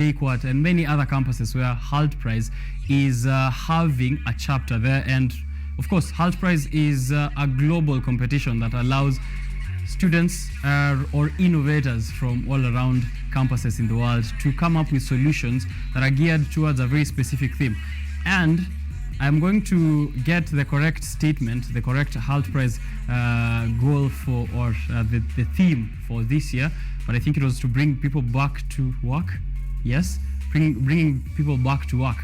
KUTV and many other campuses where Hult Prize is having a chapter there. And of course, Hult Prize is a global competition that allows students or innovators from all around campuses in the world to come up with solutions that are geared towards a very specific theme. And I'm going to get the correct statement, the correct Hult Prize goal for, or the theme for this year. But I think it was to bring people back to work. Yes, bringing people back to work.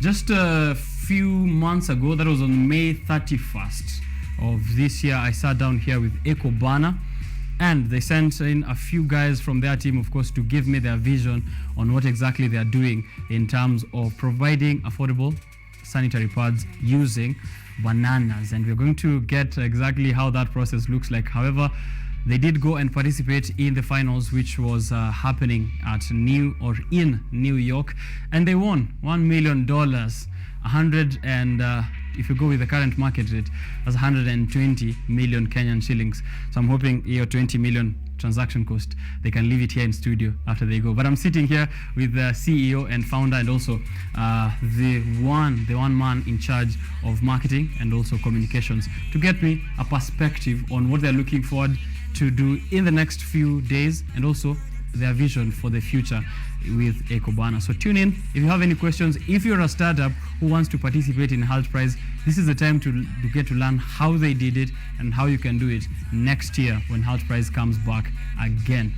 Just a few months ago, that was on May 31st of this year, I sat down here with Ecobana, and they sent in a few guys from their team, of course, to give me their vision on what exactly they are doing in terms of providing affordable sanitary pads using bananas. And we're going to get exactly how that process looks like. However, they did go and participate in the finals, which was happening at in New York, and they won $1 million, 100 and if you go with the current market rate, that's 120 million Kenyan shillings. So I'm hoping your 20 million transaction cost, they can leave it here in studio after they go. But I'm sitting here with the CEO and founder, and also the one man in charge of marketing and also communications, to get me a perspective on what they're looking forward to do in the next few days, and also their vision for the future with Ecobana. So tune in if you have any questions. If you're a startup who wants to participate in Hult Prize, this is the time to get to learn how they did it and how you can do it next year when Hult Prize comes back again.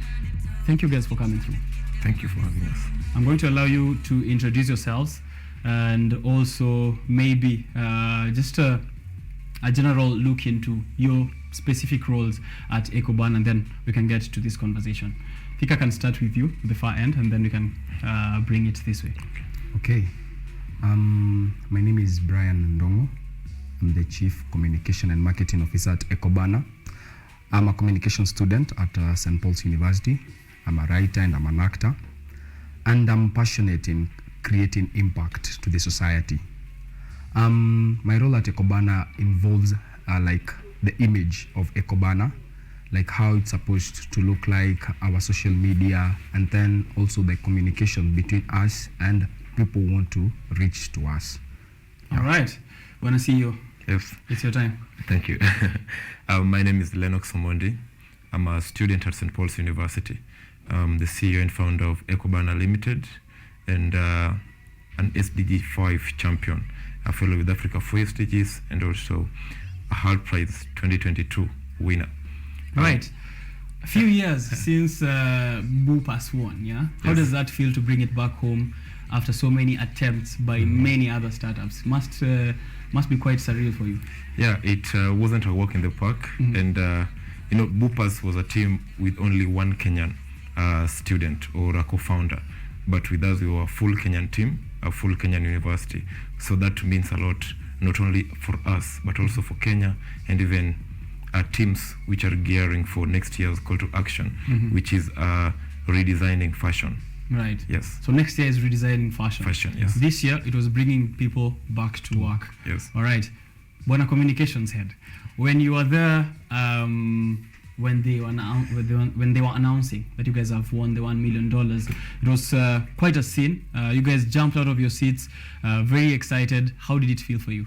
Thank you guys for coming through. Thank you for having us. I'm going to allow you to introduce yourselves, and also maybe just a general look into your specific roles at Ecobana, and then we can get to this conversation. I think I can start with you, the far end, and then we can bring it this way. Okay. My name is Brian Ndongo. I'm the Chief Communication and Marketing Officer at Ecobana. I'm a communication student at St. Paul's University. I'm a writer and I'm an actor. And I'm passionate in creating impact to the society. My role at Ecobana involves like the image of Ecobana, like how it's supposed to look like, our social media, and then also the communication between us and people who want to reach to us. Yeah. All right. Want to see you? Yes. It's your time. Thank you. My name is Lennox Omondi. I'm a student at St. Paul's University. I'm the CEO and founder of Ecobana Limited, and an SDG 5 champion, a fellow with Africa 4 SDGs, and also a Hult Prize 2022 winner. Right. A few years since Bupas won, yeah? How Yes. does that feel to bring it back home after so many attempts by many other startups? Must be quite surreal for you. Yeah, it wasn't a walk in the park. And you know, Bupas was a team with only one Kenyan student or a co-founder. But with us, we were a full Kenyan team, a full Kenyan university. So that means a lot, not only for us, but also for Kenya, and even teams which are gearing for next year's call to action, which is redesigning fashion. Right. Yes. So next year is redesigning fashion. Fashion, yes. This year it was bringing people back to work. Yes. All right. Bana communications head, when you were there, when they were announcing that you guys have won the $1 million, it was quite a scene. You guys jumped out of your seats, very excited. How did it feel for you?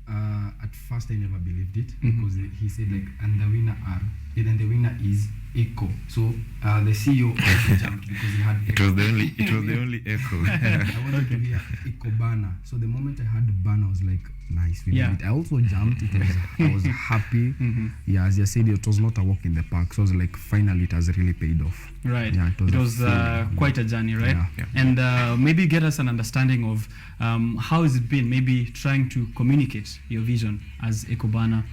At first, I never believed it because he said like, and the winner is Eco. So the CEO also jumped because he had. It was the only echo. I wanted to hear Ecobana. So the moment I heard Bana, I was like, nice. We did it. I also jumped. I was happy. Yeah, as you said, it was not a walk in the park. So I was like, finally, it has really paid off. Right. Yeah, it was quite a journey, right? Yeah. And maybe get us an understanding of how has it been, maybe trying to communicate your vision as Ecobana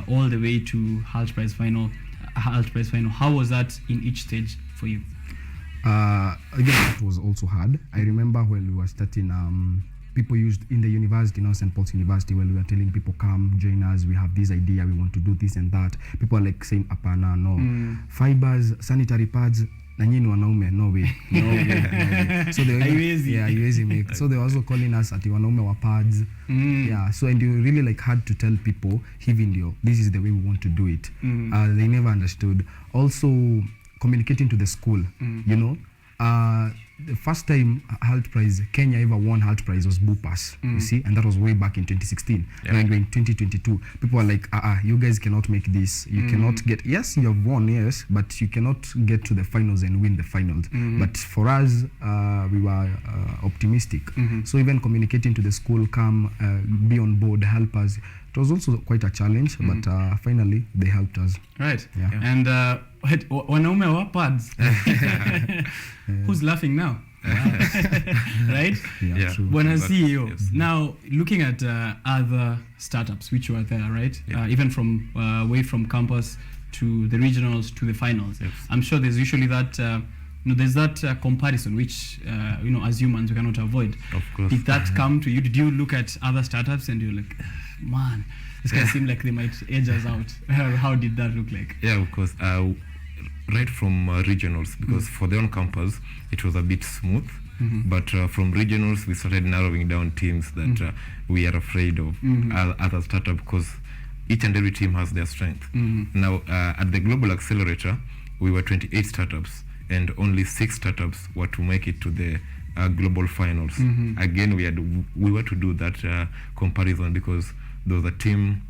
all the way to Hult Prize final. How was that in each stage for you? Again, that was also hard. I remember when we were starting, people used in the university, now St. Paul's University, when we were telling people, come join us, we have this idea, we want to do this and that. People are like saying, apana, no. Fibers, sanitary pads, na nyinyi wanaume, no way. So they were make. So they were also calling us ati wanaume wa pads. Yeah, so and you really like had to tell people, this is the way we want to do it. They never understood. Also communicating to the school, you know, the first time Hult Prize, Kenya ever won Hult Prize was Bupas, you see, and that was way back in 2016. Now in 2022, people are like, you guys cannot make this. You cannot get, yes, you have won, yes, but you cannot get to the finals and win the finals. But for us, we were optimistic. So even communicating to the school, come, be on board, help us. It was also quite a challenge, but finally they helped us. Right. Yeah. And wanaume wa pads. Who's laughing now? Right? Yeah, true. Bwana But- CEO. yes. Now, looking at other startups which were there, right? Even from away from campus to the regionals to the finals. Yes. I'm sure there's usually that there's that comparison which as humans we cannot avoid. Of course. Did that come to you? Did you look at other startups and you're like, man, this guy seem like they might edge us out? How did that look like? Yeah, of course. Right from regionals, because for the on-campus, it was a bit smooth. But from regionals, we started narrowing down teams that we are afraid of as a startup, because each and every team has their strength. Now, at the Global Accelerator, we were 28 startups, and only 6 startups were to make it to the global finals. Again, we were to do that comparison, because there was a team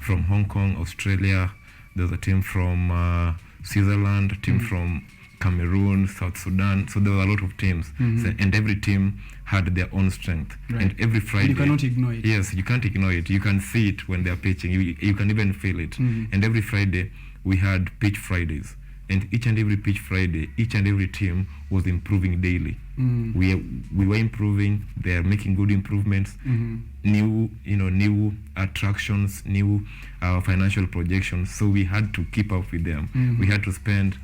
from Hong Kong, Australia, there was a team from Switzerland, a team from Cameroon, South Sudan. So there were a lot of teams, and every team had their own strength. Right. And every Friday, You cannot ignore it. yes, you can't ignore it. You can see it when they are pitching. You can even feel it. And every Friday we had pitch Fridays, and each and every pitch Friday, each and every team was improving daily. We were improving. They are making good improvements. New attractions, new financial projections. So we had to keep up with them. We had to spend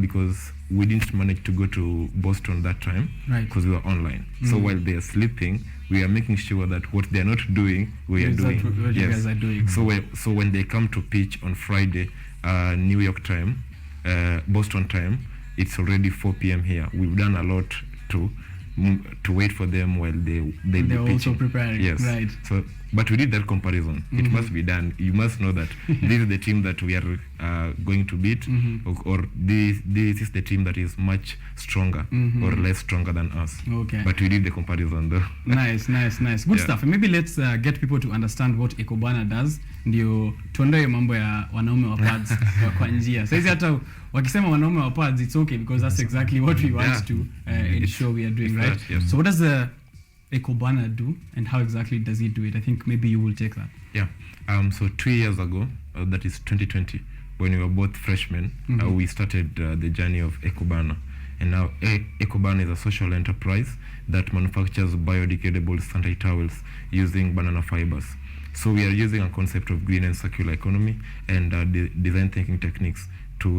because we didn't manage to go to Boston that time, Right. because we were online. So while they are sleeping, we are making sure that what they are not doing, we are Is that doing. what you guys are doing? So when they come to pitch on Friday, New York time, Boston time, it's already 4 p.m. here. We've done a lot to wait for them while they'll They're be also pitching. preparing. Yes. Right. So, but we did that comparison. It must be done. You must know that this is the team that we are going to beat, or this is the team that is much stronger or less stronger than us. Okay. But we did the comparison though. Nice. Good Yeah. stuff. And maybe let's get people to understand what Ecobana does, ndio tuondoe mambo ya wanaume wa pads kwa njia. Sasa hata wakisema wanaume wa pads, it's okay, because that's exactly what we want to ensure we are doing, right? That, yes. So what does the Ecobana do, and how exactly does it do it? I think maybe you will take that. Yeah. So 2 years ago, that is 2020, when we were both freshmen, we started the journey of Ecobana. And now Ecobana is a social enterprise that manufactures biodegradable sanitary towels using banana fibers. So we are using a concept of green and circular economy and design thinking techniques to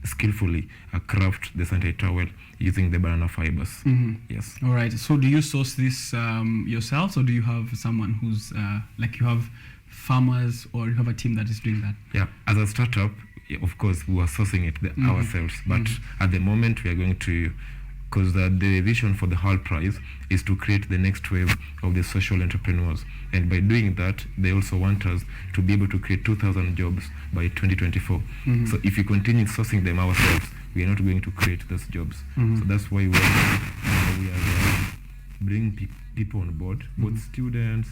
skillfully craft the sanitary towel using the banana fibers. Yes. All right. So do you source this yourselves, or do you have someone who's like you have farmers, or you have a team that is doing that? Yeah. As a startup, of course, we are sourcing it ourselves. But at the moment, we are going to, because the vision for the Hult Prize is to create the next wave of the social entrepreneurs. And by doing that, they also want us to be able to create 2,000 jobs by 2024. So if we continue sourcing them ourselves, we are not going to create those jobs. So that's why we are bringing people on board, both students,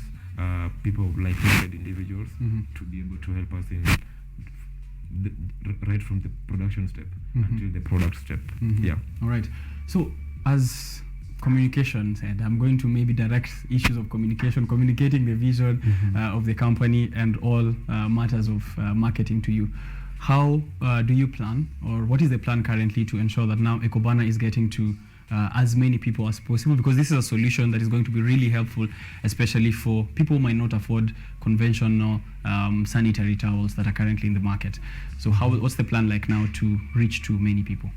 people of like-minded individuals, to be able to help us in right from the production step until the product step. Yeah. All right. So as communication said, I'm going to maybe direct issues of communication, communicating the vision of the company and all matters of marketing to you. How do you plan, or what is the plan currently to ensure that now Ecobana is getting to as many people as possible? Because this is a solution that is going to be really helpful, especially for people who might not afford conventional sanitary towels that are currently in the market. So what's the plan like now to reach to many people?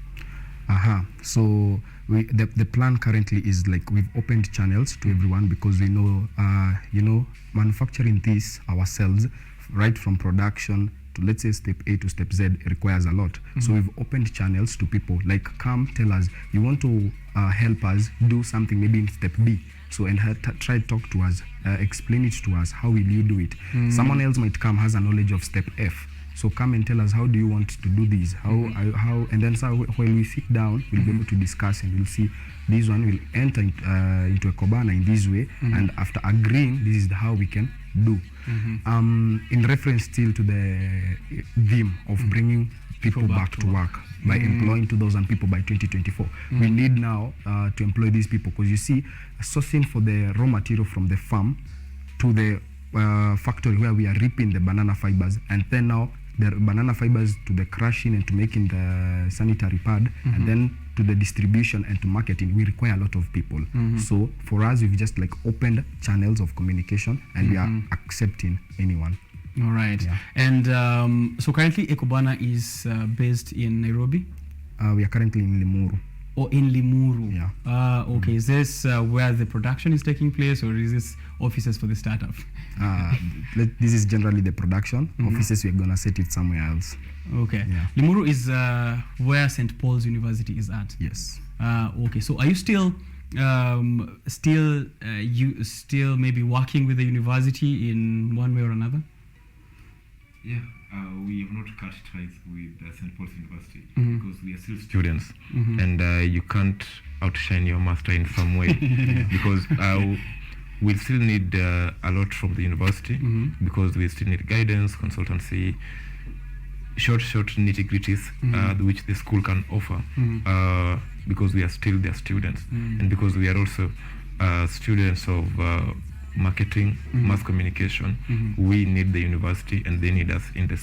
So the plan currently is like we've opened channels to everyone, because we know, manufacturing this ourselves, right from production to, let's say, step A to step Z, requires a lot. So we've opened channels to people, like, come tell us you want to help us do something maybe in step B. So, and try to talk to us, explain it to us, how will you do it? Someone else might come, has a knowledge of step F, So come and tell us, how do you want to do this? How and then so when we sit down, we'll be able to discuss, and we'll see this one will enter into Ecobana in this way, and after agreeing, this is how we can do. In reference still to the theme of bringing people back to work by employing 2,000 people by 2024. We need now to employ these people, because you see, sourcing for the raw material from the farm to the factory where we are reaping the banana fibers, and then now the banana fibers to the crushing and to making the sanitary pad, and then to the distribution and to marketing, we require a lot of people. So for us, we've just like opened channels of communication, and we are accepting anyone. All right. Yeah. And so currently Ecobana is based in Nairobi? We are currently in Limuru. Or in Limuru? Yeah. Okay. Is this where the production is taking place, or is this offices for the startup? This is generally the production. Offices, we're going to set it somewhere else. Okay. Yeah. Limuru is where St. Paul's University is at? Yes. Okay. So are you still maybe working with the university in one way or another? Yeah, we have not cut ties with St. Paul's University because we are still students, and you can't outshine your master in some way because we still need a lot from the university because we still need guidance, consultancy, short nitty-gritties which the school can offer because we are still their students, and because we are also students of marketing, mass communication. We need the university, and they need us in the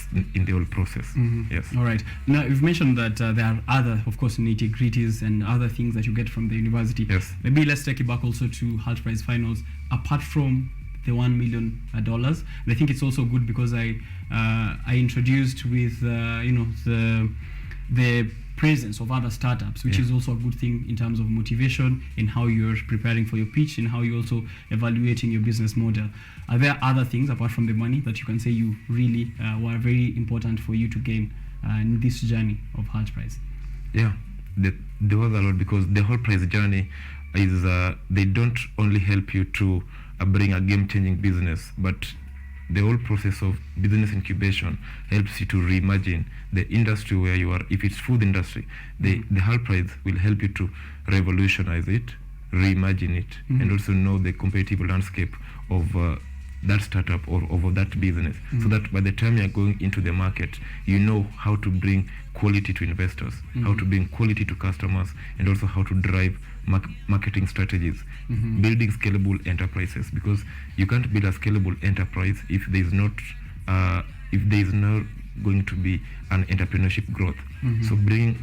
whole process. Yes. All right. Now you've mentioned that there are other, of course, nitty-gritties and other things that you get from the university. Yes. Maybe let's take it back also to Hult Prize finals. Apart from the $1 million, and I think it's also good because I introduced with the presence of other startups, which is also a good thing in terms of motivation, in how you're preparing for your pitch, in how you're also evaluating your business model. Are there other things apart from the money that you can say you really were very important for you to gain in this journey of Hult Prize? Yeah, there was a lot, because the whole prize journey is they don't only help you to bring a game-changing business, but the whole process of business incubation helps you to reimagine the industry where you are. If it's food industry, the Hult Prize will help you to revolutionize it, reimagine it, and also know the competitive landscape of that startup or of that business, so that by the time you're going into the market, you know how to bring quality to investors, how to bring quality to customers, and also how to drive marketing strategies, building scalable enterprises, because you can't build a scalable enterprise if there is not going to be an entrepreneurship growth. So they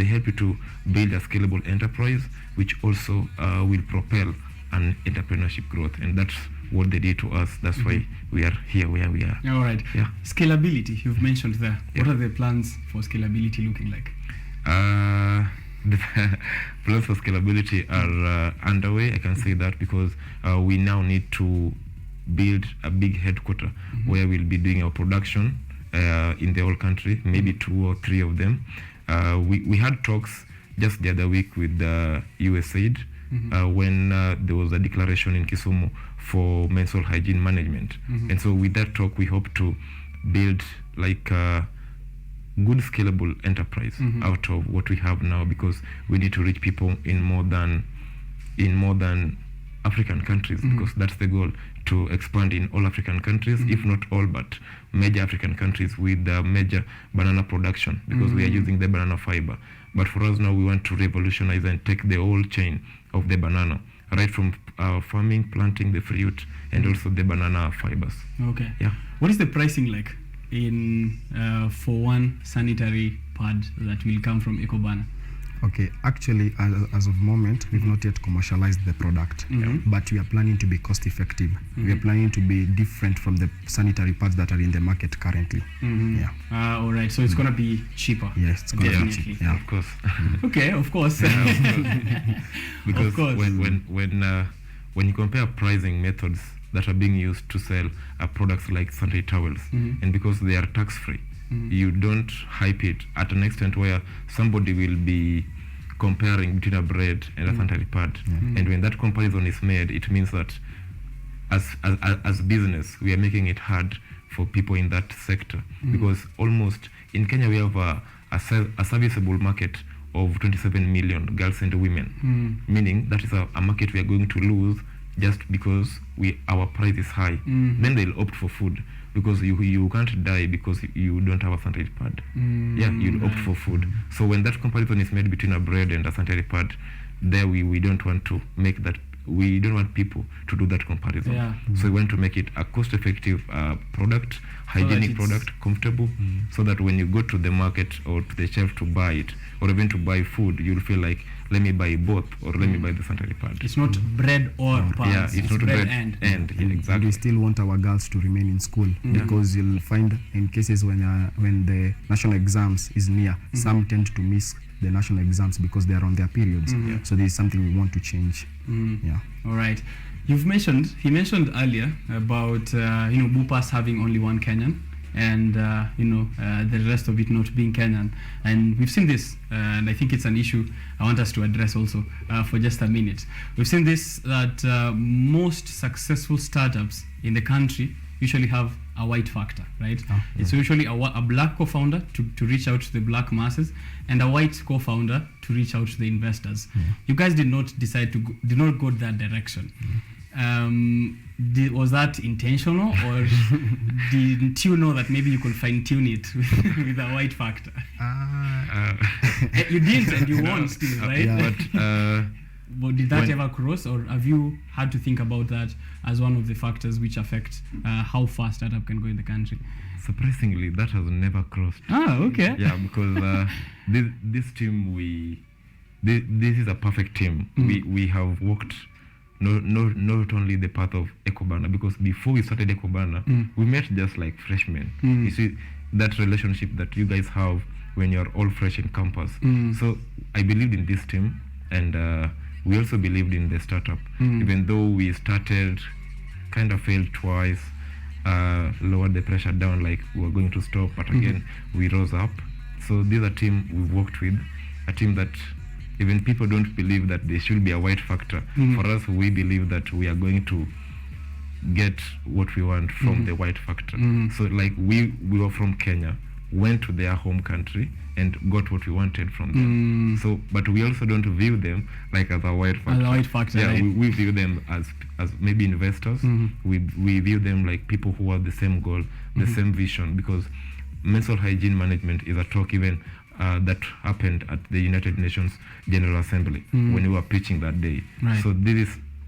help you to build a scalable enterprise, which also will propel an entrepreneurship growth, and that's what they did to us. That's why we are here where we are. All right. Yeah. Scalability, you've mentioned there. What are the plans for scalability looking like? The plans for scalability are underway, I can say that, because we now need to build a big headquarter where we'll be doing our production in the whole country, maybe 2 or 3 of them. We had talks just the other week with USAID when there was a declaration in Kisumu for menstrual hygiene management. And so with that talk, we hope to build like a good scalable enterprise out of what we have now, because we need to reach people in more than African countries, because that's the goal, to expand in all African countries, if not all, but major African countries with major banana production, because we are using the banana fiber. But for us now, we want to revolutionize and take the whole chain of the banana, right from farming, planting the fruit, and also the banana fibers. Okay. Yeah. What is the pricing like in for one sanitary pad that will come from Ecobana? Okay, actually, as of moment, we've not yet commercialized the product, but we are planning to be cost effective. We are planning to be different from the sanitary pads that are in the market currently. Yeah. All right, so it's going to be cheaper. Yes, it's going to be cheap. Yeah, of course. Okay, of course. Yeah, of course. Because of course. when you compare pricing methods that are being used to sell products like sanitary towels, and because they are tax-free, you don't hype it at an extent where somebody will be comparing between a bread and a sanitary pad. And when that comparison is made, it means that as business, we are making it hard for people in that sector, because almost in Kenya we have a serviceable market of 27 million girls and women, meaning that is a market we are going to lose just because our price is high. Then they'll opt for food, because you can't die because you don't have a sanitary pad. Yeah, you'll opt for food. So when that comparison is made between a bread and a sanitary pad, there we don't want to make that. We don't want people to do that comparison. Yeah. So we want to make it a cost-effective product, hygienic product, comfortable, so that when you go to the market or to the shelf to buy it, or even to buy food, you'll feel like, let me buy both, or let me buy the sanitary pad. It's not bread or pads. Yeah, it's not bread and. Yeah, exactly. And we still want our girls to remain in school, because you'll find in cases when the national exams is near, some tend to miss the national exams because they are on their periods. So there is something we want to change. Yeah. All right. He mentioned earlier about Bupas having only one Kenyan, and the rest of it not being Kenyan. And we've seen this, and I think it's an issue I want us to address also for just a minute. We've seen this, that most successful startups in the country usually have a white factor, right? It's usually a black co-founder to reach out to the black masses, and a white co-founder to reach out to the investors. You guys did not did not go that direction. Was that intentional, or didn't you know that maybe you could fine-tune it with a white factor? You didn't, and you won't still, right? Yeah. But did that ever cross, or have you had to think about that as one of the factors which affect how fast startup can go in the country? Surprisingly, that has never crossed. Okay. Yeah, because this team, this is a perfect team. We have worked not only the path of Ecobana, because before we started Ecobana, we met just like freshmen. You see that relationship that you guys have when you're all fresh in campus. So I believed in this team, and we also believed in the startup, even though we started, kind of failed twice, lowered the pressure down, like we were going to stop, but again we rose up. So this is a team we've worked with, a team that even people don't believe that there should be a white factor. For us, we believe that we are going to get what we want from the white factor. So like we were from Kenya, went to their home country and got what we wanted from them. So, but we also don't view them like as a white factor. As a white factor, yeah, right? we view them as maybe investors. We view them like people who have the same goal, the same vision, because mental hygiene management is a talk even that happened at the United Nations General Assembly when we were preaching that day. Right. So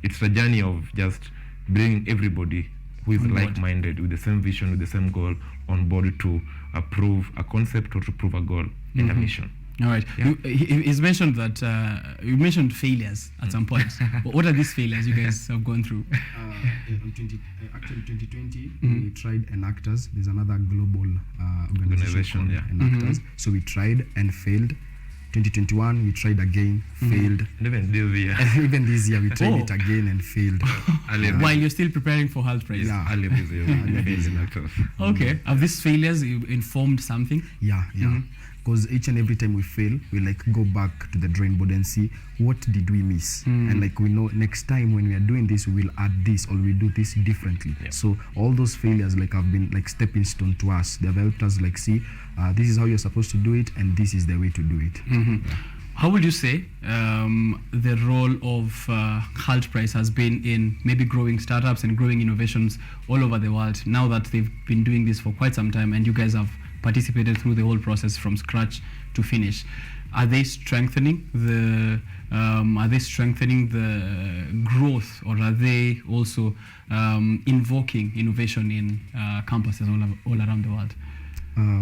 it's a journey of just bringing everybody who is like-minded, with the same vision, with the same goal, on board to approve a concept or to prove a goal in a mission. All right. Yeah. He's mentioned that you mentioned failures at some point. What are these failures you guys have gone through? Actually, 2020, we tried Enactors. There's another global organization called Enactors. So we tried and failed. 2021, we tried again, failed. And even this year. Even this year, we tried it again and failed. While you're still preparing for Hult Prize. Yeah. Earlier this year, we failed in actors. Okay. Have these failures informed something? Yeah. Because each and every time we fail, we like go back to the drawing board and see what did we miss, and like we know next time when we are doing this, we will add this or we do this differently. So all those failures like have been like stepping stone to us. They have helped us like see this is how you're supposed to do it, and this is the way to do it. How would you say the role of Hult Prize has been in maybe growing startups and growing innovations all over the world, now that they've been doing this for quite some time and you guys have participated through the whole process from scratch to finish? Are they strengthening the growth, or are they also invoking innovation in campuses all around the world?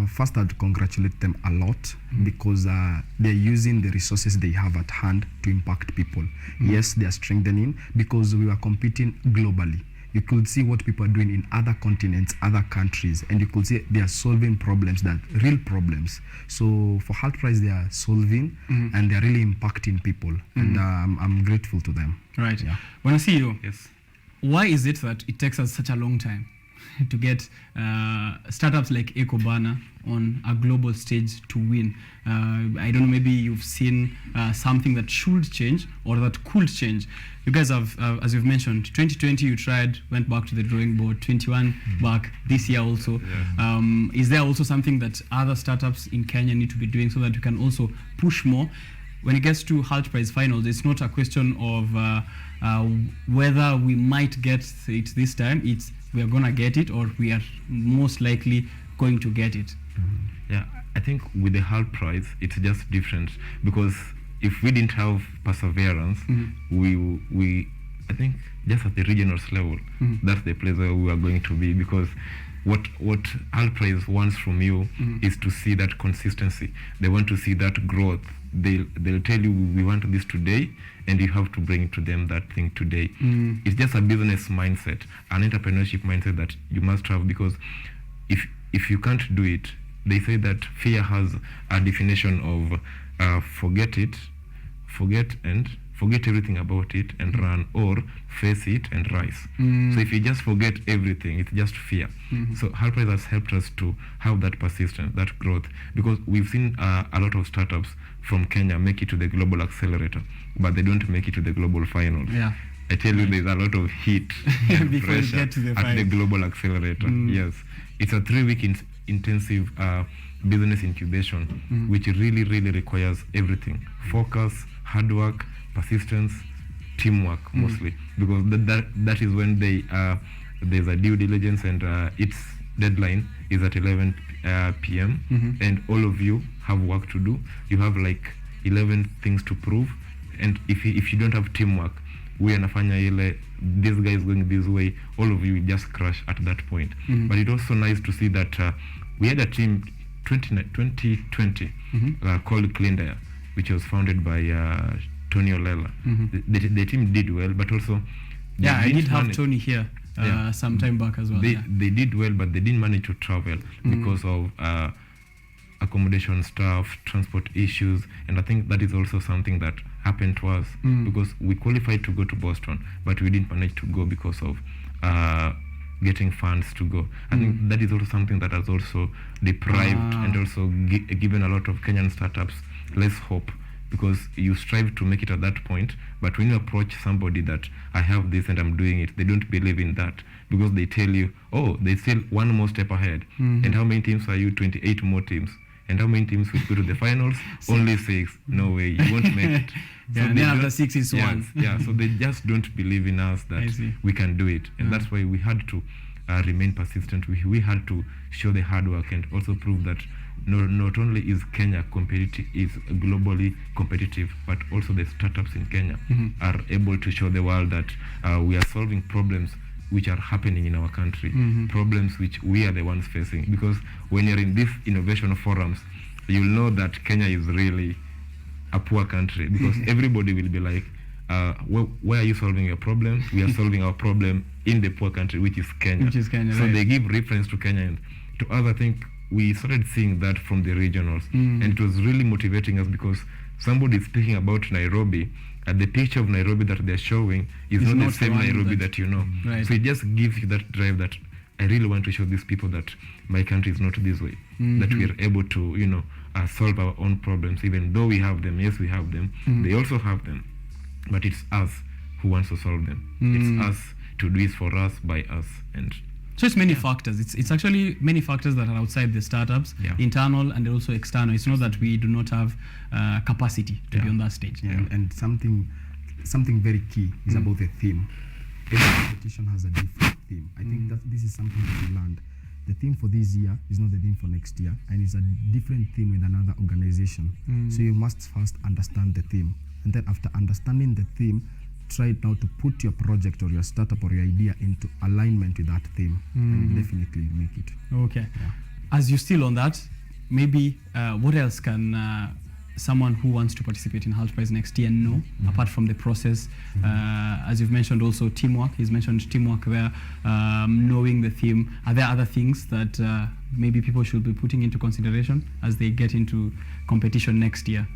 First, I'd congratulate them a lot because they're using the resources they have at hand to impact people. Yes, they are strengthening because we are competing globally. You could see what people are doing in other continents, other countries, and you could see they are solving problems, that real problems. So for Hult Prize, they are solving and they are really impacting people, and I'm grateful to them. Right. Yeah. When I see you, Yes. why is it that it takes us such a long time to get startups like Ecobana on a global stage to win? I don't know, maybe you've seen something that should change or that could change. You guys have, as you've mentioned, 2020 you tried, went back to the drawing board, 21 back, this year also. Is there also something that other startups in Kenya need to be doing so that we can also push more? When it gets to Hult Prize finals, it's not a question of whether we might get it this time. It's we are going to get it, or we are most likely going to get it. Yeah, I think with the Hult Prize, it's just different, because if we didn't have perseverance, we I think just at the regional level, that's the place where we are going to be, because what Hult Prize wants from you is to see that consistency. They want to see that growth. They'll tell you, we want this today, and you have to bring to them that thing today. It's just a business mindset, an entrepreneurship mindset that you must have, because if you can't do it, they say that fear has a definition of forget everything about it and run, or face it and rise. So if you just forget everything, it's just fear. So Hult Prize has helped us to have that persistence, that growth, because we've seen a lot of startups from Kenya make it to the global accelerator, but they don't make it to the global finals. I tell you, there's a lot of heat and before pressure you get to the at the global accelerator. Yes, it's a 3-week intensive business incubation, which really requires everything: focus, hard work, persistence, teamwork, mostly, because that is when there's a due diligence, and its deadline is at 11 p.m. and all of you have work to do. You have like 11 things to prove, and if you don't have teamwork, we anafanya ile, this guy is going this way, all of you just crash at that point. But it's also nice to see that we had a team 2020 called Clean, which was founded by Tony Olela. The team did well, but also I did have Tony here some time back as well. They did well, but they didn't manage to travel because of accommodation stuff, transport issues, and I think that is also something that happened to us, because we qualified to go to Boston, but we didn't manage to go because of getting funds to go. I think that is also something that has also deprived and also given a lot of Kenyan startups less hope, because you strive to make it at that point, but when you approach somebody that I have this and I'm doing it, they don't believe in that, because they tell you, oh, they still one more step ahead. And how many teams are you? 28 more teams. And how many teams will go to the finals? Only 6. No way, you won't make it. So and then after 6 is 1. So they just don't believe in us that we can do it, and that's why we had to remain persistent. We had to show the hard work and also prove that not only is Kenya competitive, is globally competitive, but also the startups in Kenya are able to show the world that we are solving problems which are happening in our country, problems which we are the ones facing. Because when you're in these innovation forums, you'll know that Kenya is really a poor country, because everybody will be like, where are you solving your problem? We are solving our problem in the poor country, which is Kenya. So they give reference to Kenya, and to us, I think we started seeing that from the regionals, and it was really motivating us, because somebody is speaking about Nairobi, and the picture of Nairobi that they're showing is not the same Nairobi that you know. So it just gives you that drive that I really want to show these people that my country is not this way, that we are able to, solve our own problems, even though we have them. Yes, we have them. They also have them, but it's us who wants to solve them. It's us to do it for us, by us. And so it's many factors. It's actually many factors that are outside the startups, internal and also external. It's not that we do not have capacity to be on that stage. And something very key is about the theme. Every competition has a different theme. I think that this is something that we learned. The theme for this year is not the theme for next year, and it's a different theme with another organization. So you must first understand the theme, and then after understanding the theme, try now to put your project or your startup or your idea into alignment with that theme, and you'll definitely make it. Okay. As you're still on that, maybe what else can someone who wants to participate in Hult Prize next year know, apart from the process? As you've mentioned also teamwork. He's mentioned teamwork there, knowing the theme. Are there other things that maybe people should be putting into consideration as they get into competition next year?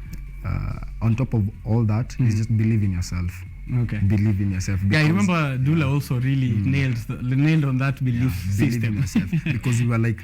On top of all that, is just believe in yourself. Okay. Believe in yourself. Yeah, I because- remember Dula also really nailed on that belief believe in system. yourself. Because we were like,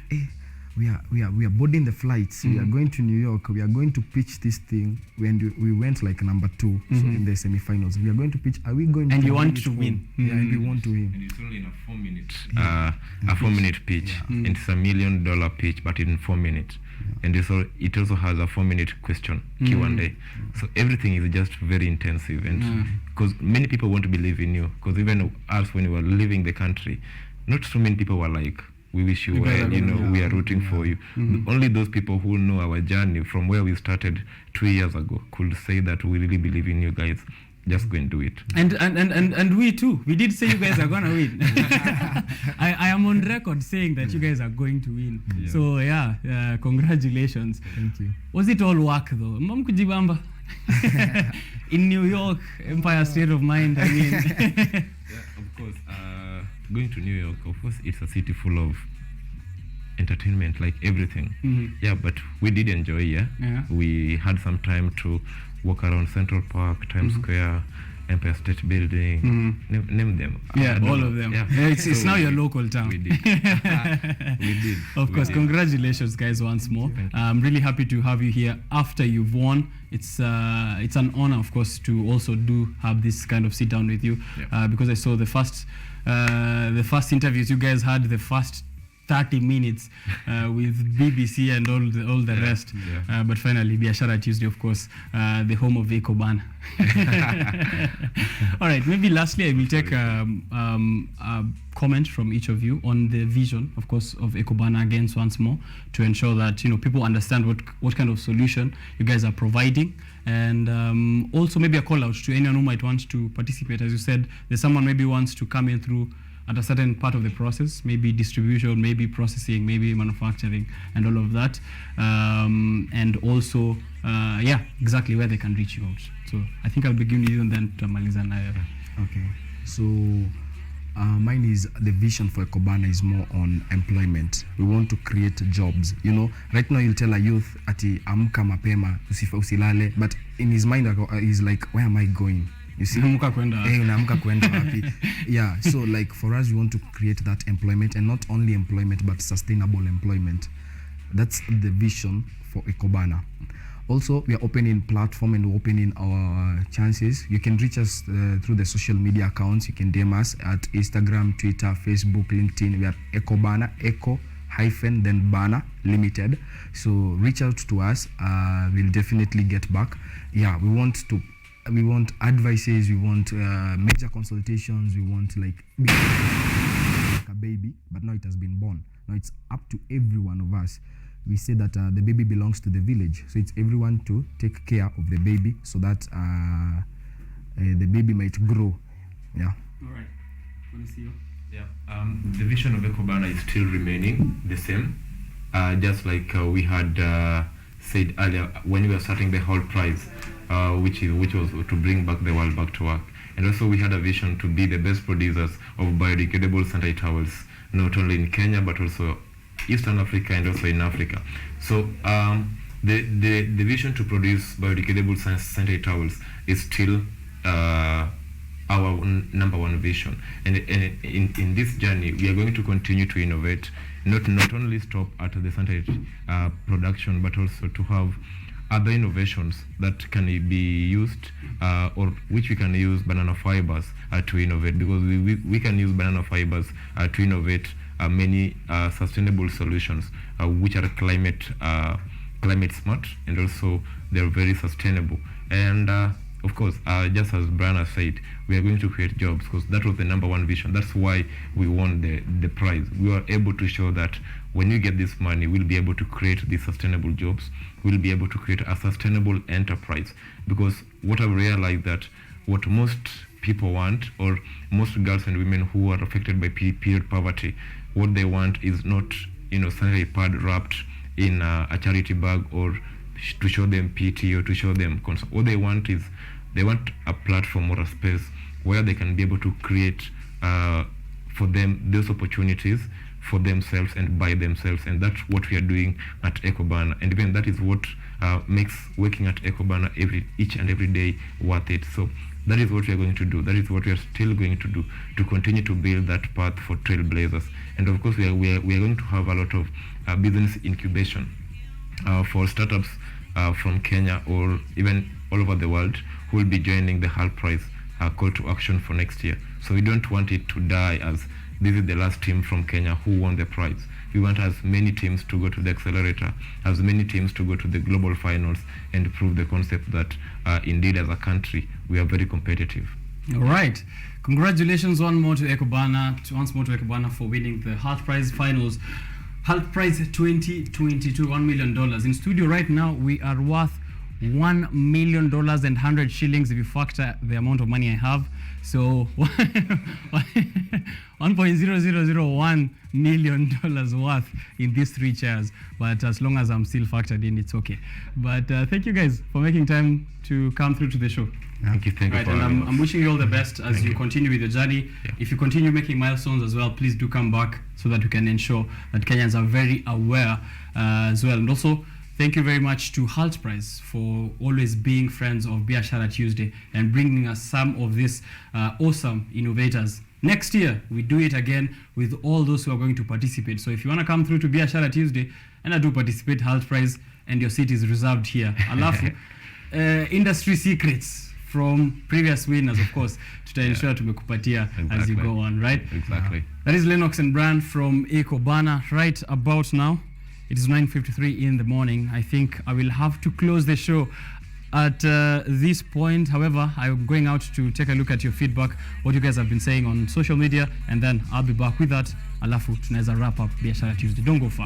hey, we are boarding the flights. We are going to New York. We are going to pitch this thing. When we went like number 2, so in the semifinals, we are going to pitch. Are we going? And to you want bring it to home? win. Yeah, and we want to win. And it's only in a 4-minute a 4-minute pitch. And it's $1 million pitch, but in 4 minutes. And it also has a 4-minute question Q&A. So everything is just very intensive, and because many people want to believe in you. Because even us, when we were leaving the country, not so many people were like, we wish you well, we are rooting for you. Only those people who know our journey from where we started 2 years ago could say that we really believe in you guys. Just go and do it. And we too. We did say you guys are gonna win. I am on record saying that you guys are going to win. Yeah. So congratulations. Thank you. Was it all work though? Mom kujibamba. In New York, Empire State of Mind. I mean. Yeah, of course. Going to New York, of course, it's a city full of entertainment, like everything. Yeah, but we did enjoy. Yeah, we had some time to walk around Central Park, Times Square, Empire State Building. Name them. Yeah, I don't all know. of them. Yeah. It's So now your local town. We did. We did. Of course, We did. congratulations, guys, once more. I'm really happy to have you here after you've won. It's an honor, of course, to also have this kind of sit down with you, because I saw the first interviews you guys had, the first 30 minutes with BBC and all the rest. Yeah. But finally, Biashara Tuesday, of course, the home of Ecobana. All right, maybe lastly, I will take a comment from each of you on the vision, of course, of Ecobana again once more, to ensure that people understand what kind of solution you guys are providing, and also maybe a call out to anyone who might want to participate. As you said, there's someone maybe wants to come in through at a certain part of the process, maybe distribution, maybe processing, maybe manufacturing, and all of that, and also exactly where they can reach you out. So I think I'll begin with you and then tutamaliza nayo. Okay, so mine is the vision for Ecobana is more on employment. We want to create jobs. Right now you'll tell a youth ati amka mapema usilale, but in his mind he's like, where am I going? You see, Unaamka kwenda wapi? Yeah, so like for us, we want to create that employment, and not only employment but sustainable employment. That's the vision for Ecobana. Also, we are opening platform and opening our chances. You can reach us through the social media accounts. You can DM us at Instagram, Twitter, Facebook, LinkedIn. We are Ecobana, then Bana Limited. So reach out to us. We'll definitely get back. Yeah, we want advices, we want major consultations, we want like a baby, but now it has been born. Now it's up to every one of us. We say that the baby belongs to the village, so it's everyone to take care of the baby so that the baby might grow. Yeah. All right. Want to see you? Yeah. The vision of Ecobana is still remaining the same, just like we had said earlier when we were starting the Hult prize. Which was to bring back the world back to work. And also we had a vision to be the best producers of biodegradable sanitary towels, not only in Kenya but also Eastern Africa and also in Africa. So the vision to produce biodegradable sanitary towels is still our number one vision. And in this journey, we are going to continue to innovate, not only stop at the sanitary production, but also to have other innovations that can be used or which we can use banana fibers to innovate, because we can use banana fibers to innovate many sustainable solutions which are climate smart, and also they're very sustainable. And of course, just as Bana said, we are going to create jobs, because that was the number one vision. That's why we won the prize. We were able to show that when you get this money, we'll be able to create these sustainable jobs. We'll be able to create a sustainable enterprise. Because what I've realized that what most people want, or most girls and women who are affected by period poverty, what they want is not, sanitary pad wrapped in a charity bag, or to show them pity, or to show them concern. What they want is, they want a platform or a space where they can be able to create for them those opportunities for themselves and by themselves. And that's what we are doing at Ecobana. And even that is what makes working at Ecobana each and every day worth it. So that is what we are going to do. That is what we are still going to do, to continue to build that path for trailblazers. And of course, we are going to have a lot of business incubation for startups from Kenya or even all over the world who will be joining the Hult Prize call to action for next year. So we don't want it to die as this is the last team from Kenya who won the prize. We want as many teams to go to the accelerator, as many teams to go to the global finals and prove the concept that indeed as a country we are very competitive. All right. Congratulations once more to Ecobana for winning the Hult Prize finals. Hult Prize 2022, $1 million. In studio right now, we are worth $1 million and 100 shillings if you factor the amount of money I have. So $1.0001 million worth in these 3 chairs. But as long as I'm still factored in, it's okay. But thank you guys for making time to come through to the show. Thank you. Thank you. Right, and I'm wishing you all the best as you continue with your journey. Yeah. If you continue making milestones as well, please do come back so that we can ensure that Kenyans are very aware as well. And also, thank you very much to Hult Prize for always being friends of Biashara Tuesday and bringing us some of these awesome innovators. Next year, we do it again with all those who are going to participate. So if you want to come through to Biashara Tuesday and do participate, Hult Prize, and your seat is reserved here. Alafu, industry secrets from previous winners, of course, to ensure tumekupatia as you go on, right? Exactly. That is Lennox and Brand from Ecobana. Right about now, it is 9:53 in the morning. I think I will have to close the show at this point. However, I'm going out to take a look at your feedback, what you guys have been saying on social media, and then I'll be back with that. Alafu tunaweza wrap up Biashara Tuesday. Don't go far.